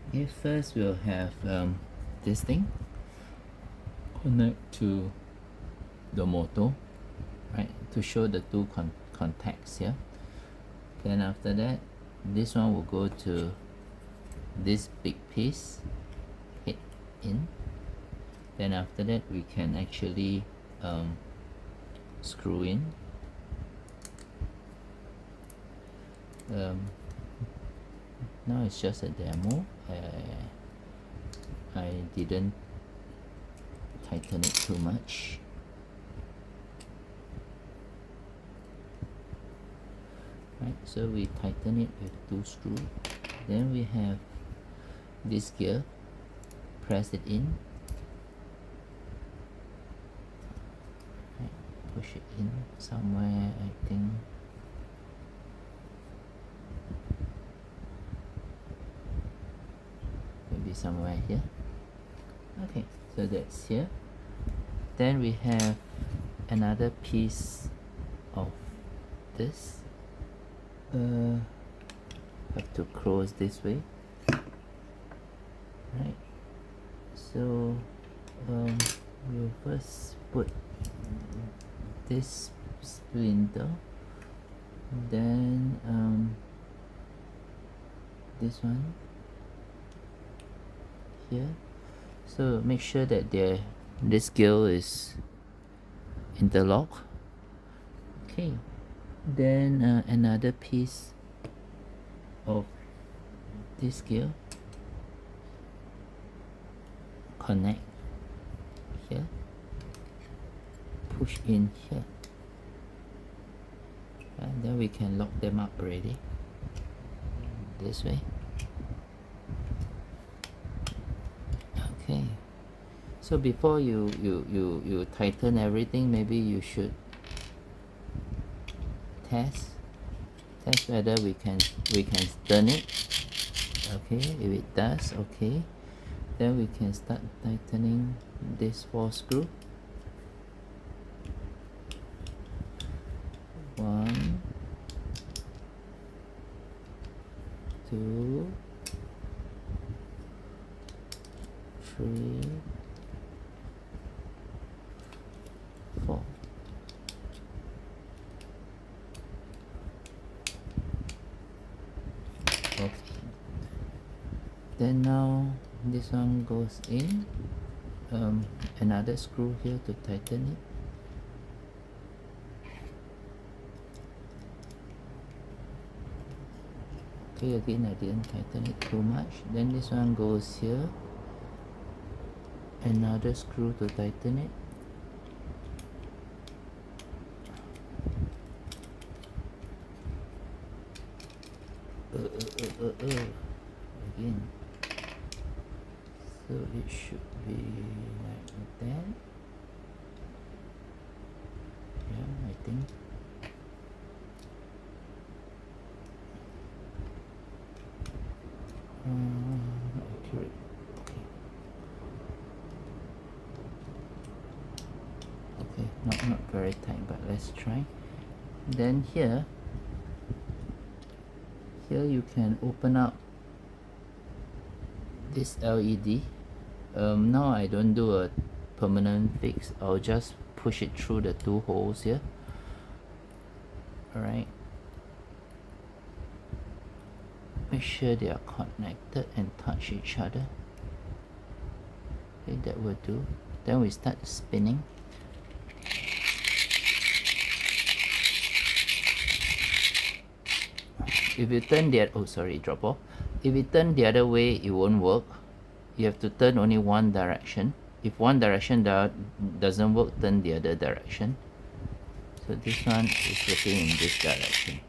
Okay, first we'll have this thing connect to the motor, right, to show the two contacts here. Then after that, this one will go to this big piece, hit in. Then after that, we can actually screw in. Now it's just a demo. I didn't tighten it too much. Right, so we tighten it with 2 screws. Then we have this gear. Press it in. Right, push it in somewhere, I think. Maybe somewhere here. Okay, so that's here. Then we have another piece of this. Have to close this way, right? So we'll first put this splinter, then this one here. So make sure that this gill is interlocked. Okay, then another piece of this gear connect here, push in here, and then we can lock them up already this way. Okay, so before you tighten everything, maybe you should test whether we can turn it. Okay, if it does, okay, then we can start tightening this 4 screw. 1, 2, 3, 4. Okay, then now this one goes in. Another screw here to tighten it. Okay, again I didn't tighten it too much. Then this one goes here. Another screw to tighten it. Again. So it should be like that. Yeah, I think. Accurate. Okay. Okay, not very tight, but let's try. Then here you can open up this LED. Now I don't do a permanent fix. I'll just push it through the 2 holes here. Alright, make sure they are connected and touch each other. Okay, that will do. Then we start spinning. If you turn the drop off. If you turn the other way, it won't work. You have to turn only one direction. If one direction doesn't work, turn the other direction. So this one is working in this direction.